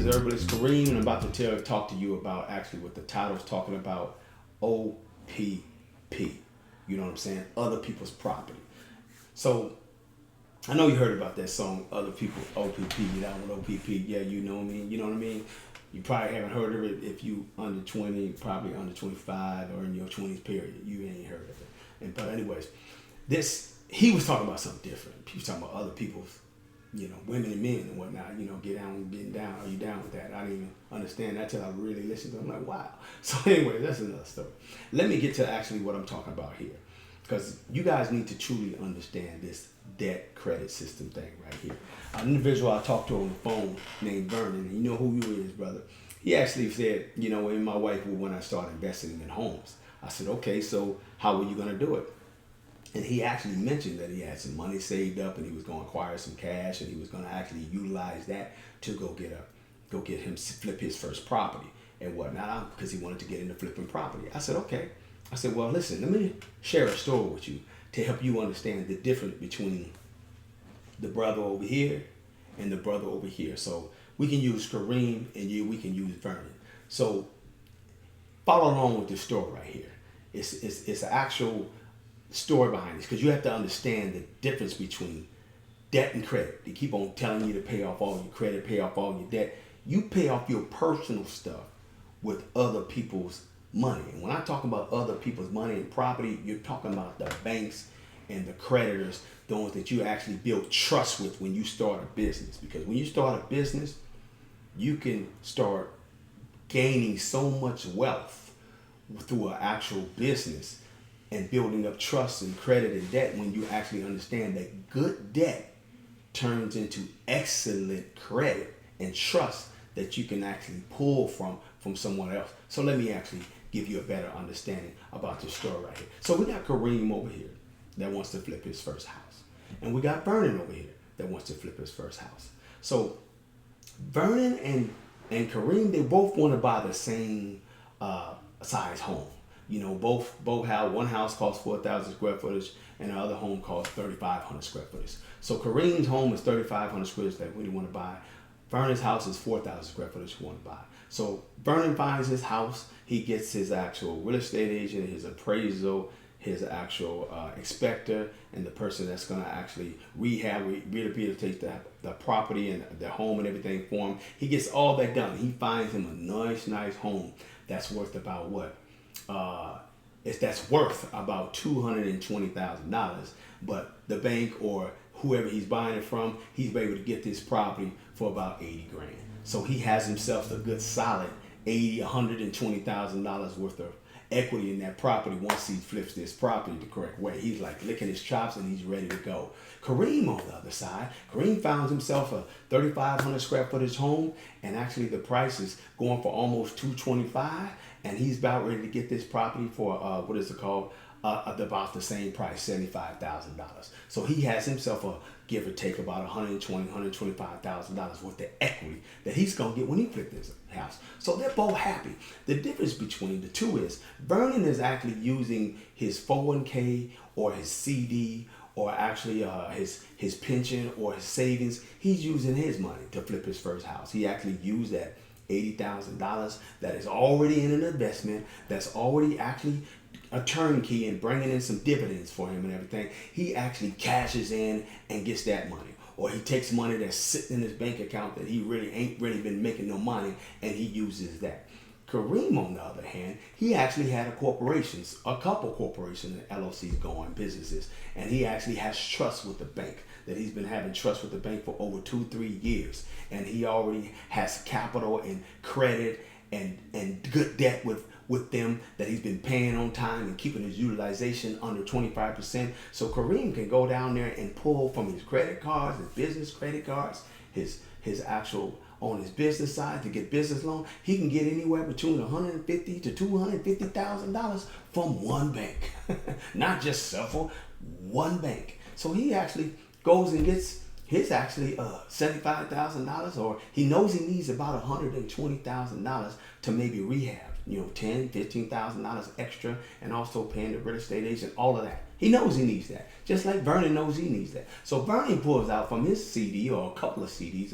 is Herbalist Kareem, and I'm about to talk to you about actually what the title's talking about, OPP. You know what I'm saying? Other people's property. So I know you heard about that song, Other People, OPP. You know what OPP? Yeah, you know me. You know what I mean? You probably haven't heard of it if you under 20, probably under 25, or in your 20s period. You ain't heard of it. But anyways, he was talking about something different. He was talking about other people's, women and men and whatnot. Getting down. Are you down with that? I didn't even understand that till I really listened to it. I'm like, wow. So anyway, that's another story. Let me get to actually what I'm talking about here, because you guys need to truly understand this debt credit system thing right here. An individual I talked to on the phone named Vernon, and you know who you is, brother. He actually said, and my wife, when I started investing in homes, I said, okay, so how are you going to do it? And he actually mentioned that he had some money saved up and he was going to acquire some cash, and he was going to actually utilize that to go get him flip his first property and whatnot, because he wanted to get into flipping property. I said, okay. I said, well, listen, let me share a story with you to help you understand the difference between the brother over here and the brother over here. So we can use Kareem and we can use Vernon. So follow along with this story right here. It's an actual story behind this, because you have to understand the difference between debt and credit. They keep on telling you to pay off all your credit, pay off all your debt. You pay off your personal stuff with other people's money. And when I talk about other people's money and property, you're talking about the banks and the creditors, the ones that you actually build trust with when you start a business. Because when you start a business, you can start gaining so much wealth through an actual business and building up trust and credit and debt, when you actually understand that good debt turns into excellent credit and trust that you can actually pull from someone else. So let me actually give you a better understanding about this story right here. So we got Kareem over here that wants to flip his first house. And we got Vernon over here that wants to flip his first house. So Vernon and Kareem, they both want to buy the same size home. Both have one house costs 4,000 square footage and the other home costs 3,500 square footage. So Kareem's home is 3,500 square footage that we want to buy. Vernon's house is 4,000 square footage we want to buy. So Vernon finds his house. He gets his actual real estate agent, his appraisal, his actual inspector, and the person that's going to actually rehabilitate the property and the home and everything for him. He gets all that done. He finds him a nice home that's worth about what? That's worth about $220,000, but the bank or whoever he's buying it from, he's able to get this property for about 80 grand. So he has himself a good solid $120,000 worth of equity in that property once he flips this property the correct way. He's like licking his chops and he's ready to go. Kareem, on the other side, Kareem found himself a 3,500 square footage home, and actually the price is going for almost $225,000, and he's about ready to get this property for about the same price, $75,000. So he has himself a give or take about $125,000 worth of equity that he's gonna get when he flips this house. So they're both happy. The difference between the two is Vernon is actually using his 401k or his CD or actually his pension or his savings. He's using his money to flip his first house. He actually used that $80,000 that is already in an investment, that's already actually a turnkey and bringing in some dividends for him and everything. He actually cashes in and gets that money. Or he takes money that's sitting in his bank account that he really ain't really been making no money, and he uses that. Kareem, on the other hand, he actually had a couple corporations and LLCs going, businesses, and he actually has trust with the bank, that he's been having trust with the bank for over 2-3 years, and he already has capital and credit and good debt with them that he's been paying on time and keeping his utilization under 25%. So Kareem can go down there and pull from his credit cards, his business credit cards, his actual on his business side to get business loan. He can get anywhere between $150,000 to $250,000 from one bank, not just several, one bank. So he actually goes and gets his actually $75,000, or he knows he needs about $120,000 to maybe rehab. $10,000, $15,000 extra, and also paying the real estate agent, all of that. He knows he needs that, just like Vernon knows he needs that. So Vernon pulls out from his CD or a couple of CDs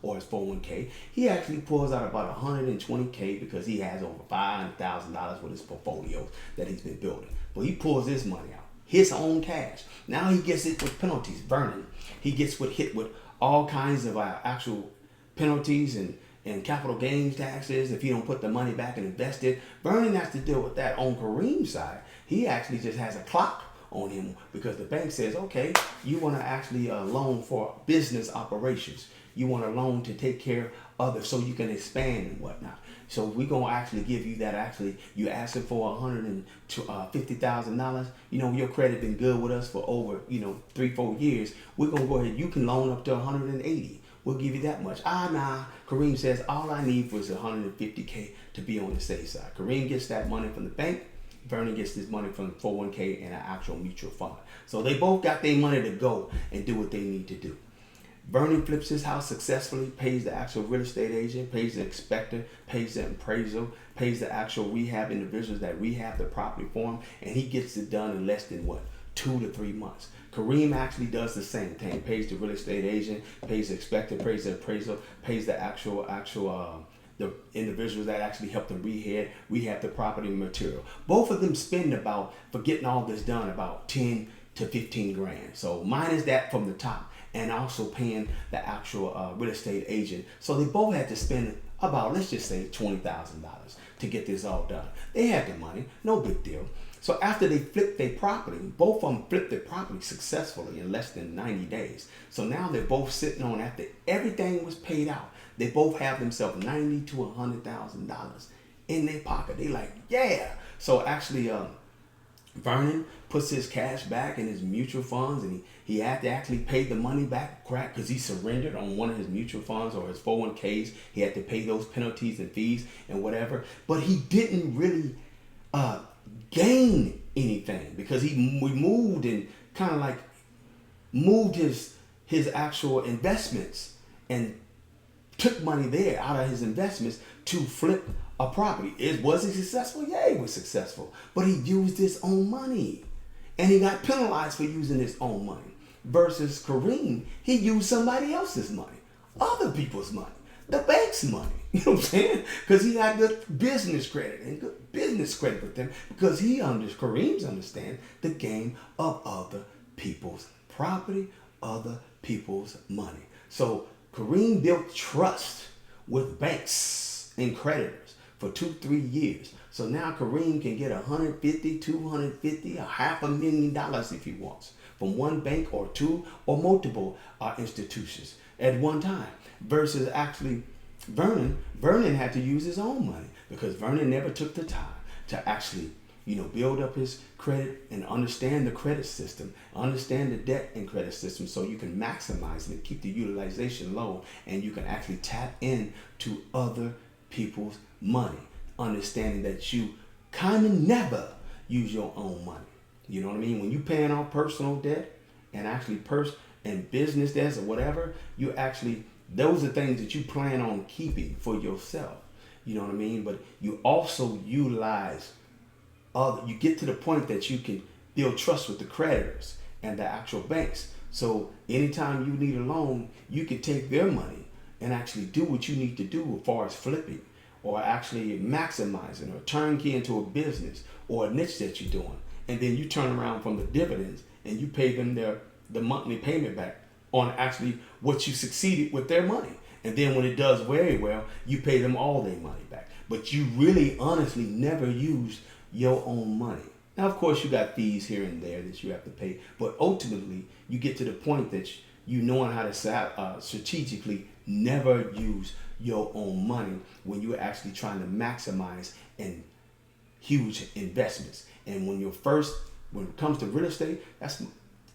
or his 401k. He actually pulls out about 120K because he has over $500,000 with his portfolios that he's been building. But he pulls this money out, his own cash. Now he gets it with penalties. Vernon, he gets hit with all kinds of actual penalties and capital gains taxes if you don't put the money back and invest it. Vernon has to deal with that. On Kareem's side, he actually just has a clock on him because the bank says, okay, you want to actually loan for business operations. You want a loan to take care of others so you can expand and whatnot. So we're going to actually give you that. Actually, you asking for $150,000. You know, your credit been good with us for over, 3-4 years. We're going to go ahead. You can loan up to 180. We'll give you that much. Nah. Kareem says, all I need was 150K to be on the safe side. Kareem gets that money from the bank. Vernon gets this money from the 401k and an actual mutual fund. So they both got their money to go and do what they need to do. Vernon flips his house successfully, pays the actual real estate agent, pays the inspector, pays the appraisal, pays the actual rehab individuals that rehab the property for him, and he gets it done in less than 2 to 3 months. Kareem actually does the same thing, pays the real estate agent, pays the inspector, pays the appraisal, pays the actual the individuals that actually help them rehab the property material. Both of them spend about, for getting all this done, about 10 to 15 grand. So minus that from the top, and also paying the actual real estate agent. So they both had to spend about, let's just say, $20,000 to get this all done. They had the money, no big deal. So after they flipped their property, both of them flipped their property successfully in less than 90 days. So now they're both sitting on, after everything was paid out, they both have themselves $90,000 to $100,000 in their pocket. They like, yeah. So actually, Vernon puts his cash back in his mutual funds, and he had to actually pay the money back because he surrendered on one of his mutual funds or his 401ks. He had to pay those penalties and fees and whatever. But he didn't really gain anything because we moved and kind of like moved his actual investments and took money there out of his investments to flip a property. Was he successful? Yeah, he was successful. But he used his own money. And he got penalized for using his own money. Versus Kareem, he used somebody else's money. Other people's money. The bank's money. You know what I'm saying? Because he had good business credit and good business credit with them. Because Kareem's understand the game of other people's property, other people's money. So Kareem built trust with banks and creditors for 2-3 years. So now Kareem can get $150, $250, $500,000 if he wants from one bank or two or multiple institutions at one time. Versus actually Vernon had to use his own money because Vernon never took the time to actually build up his credit and understand the credit system, understand the debt and credit system so you can maximize it and keep the utilization low, and you can actually tap into other people's money, understanding that you kind of never use your own money. You know what I mean? When you paying off personal debt and actually and business debts or whatever, those are things that you plan on keeping for yourself. You know what I mean? But you also utilize you get to the point that you can build trust with the creditors and the actual banks. So anytime you need a loan, you can take their money and actually do what you need to do as far as flipping or actually maximizing or turnkey into a business or a niche that you're doing. And then you turn around from the dividends and you pay them the monthly payment back on actually what you succeeded with their money. And then when it does very well, you pay them all their money back. But you really honestly never used your own money. Now, of course, you got fees here and there that you have to pay, but ultimately, you get to the point that you knowing how to strategically never use your own money when you're actually trying to maximize and huge investments. And when it comes to real estate, that's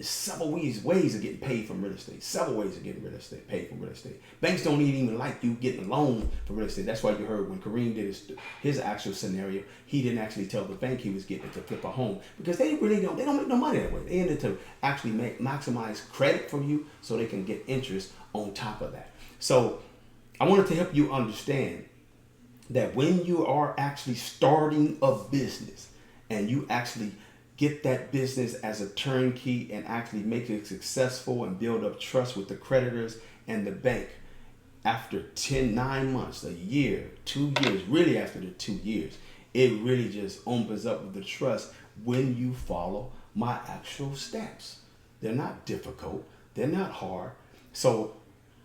several ways of getting paid from real estate. Several ways of getting paid from real estate. Banks don't even like you getting a loan for real estate. That's why you heard when Kareem did his actual scenario, he didn't actually tell the bank he was getting it to flip a home because they don't make no money that way. They ended to actually maximize credit from you so they can get interest on top of that. So I wanted to help you understand that when you are actually starting a business and you actually get that business as a turnkey and actually make it successful and build up trust with the creditors and the bank, after 9 months, a year, 2 years, really after the 2 years, it really just opens up the trust when you follow my actual steps. They're not difficult. They're not hard. So,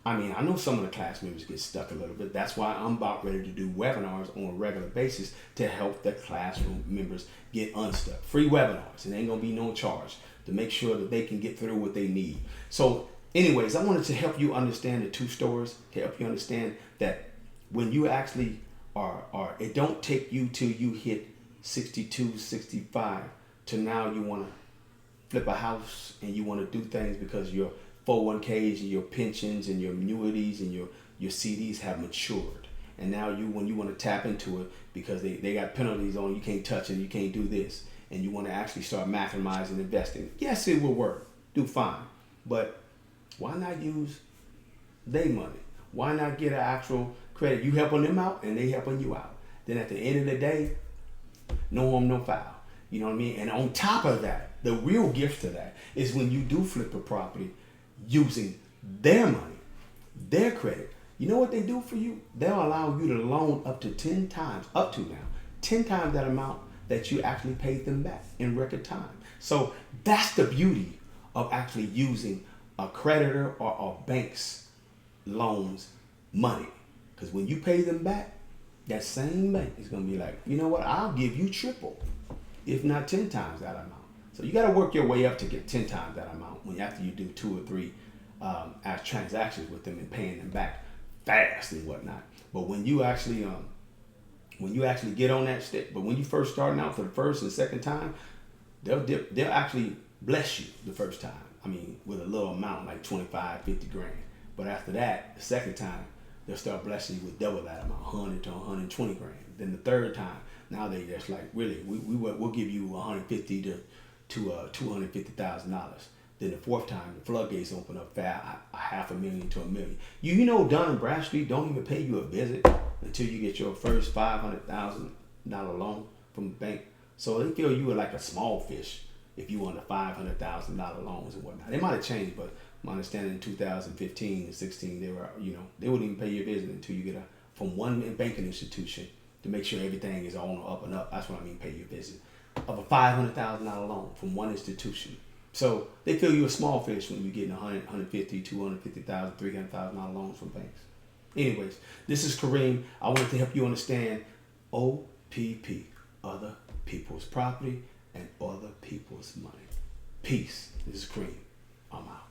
I mean, I know some of the class members get stuck a little bit. That's why I'm about ready to do webinars on a regular basis to help the classroom members get unstuck. Free webinars, and ain't gonna be no charge to make sure that they can get through what they need. So anyways, I wanted to help you understand the two stories, to help you understand that when you actually are it don't take you till you hit 62, 65 to now you want to flip a house and you want to do things because your 401ks and your pensions and your annuities and your CDs have matured. And now when you want to tap into it because they got penalties on, you can't touch it, you can't do this, and you want to actually start maximizing investing. Yes, it will work. Do fine. But why not use their money? Why not get an actual credit? You helping them out and they helping you out. Then at the end of the day, no harm, no foul. You know what I mean? And on top of that, the real gift to that is when you do flip a property using their money, their credit. You know what they do for you? They'll allow you to loan up to 10 times, up to now, 10 times that amount that you actually paid them back in record time. So that's the beauty of actually using a creditor or a bank's loans money. Because when you pay them back, that same bank is going to be like, you know what, I'll give you triple, if not 10 times that amount. So you got to work your way up to get 10 times that amount after you do 2 or 3 transactions with them and paying them back fast and whatnot. But when you actually get on that stick, but when you first starting out for the first and second time, they'll actually bless you the first time. I mean, with a little amount like 25, 50 grand. But after that, the second time, they'll start blessing you with double that amount, 100 to 120 grand. Then the third time, now they just like, really, we'll give you 150 to $250,000. Then the fourth time, the floodgates open up fast, $500,000 to $1 million. You know, Dun & Bradstreet don't even pay you a visit until you get your first $500,000 loan from the bank. So they feel you were like a small fish if you want a $500,000 loans and whatnot. It might have changed, but my understanding in 2015 and 16, they wouldn't even pay you a visit until you get from one banking institution to make sure everything is on up and up. That's what I mean, pay you a visit of a $500,000 loan from one institution. So they feel you're a small fish when you're getting 100, 150, 250,000, $300,000 loans from banks. Anyways, this is Kareem. I wanted to help you understand OPP, other people's property and other people's money. Peace. This is Kareem. I'm out.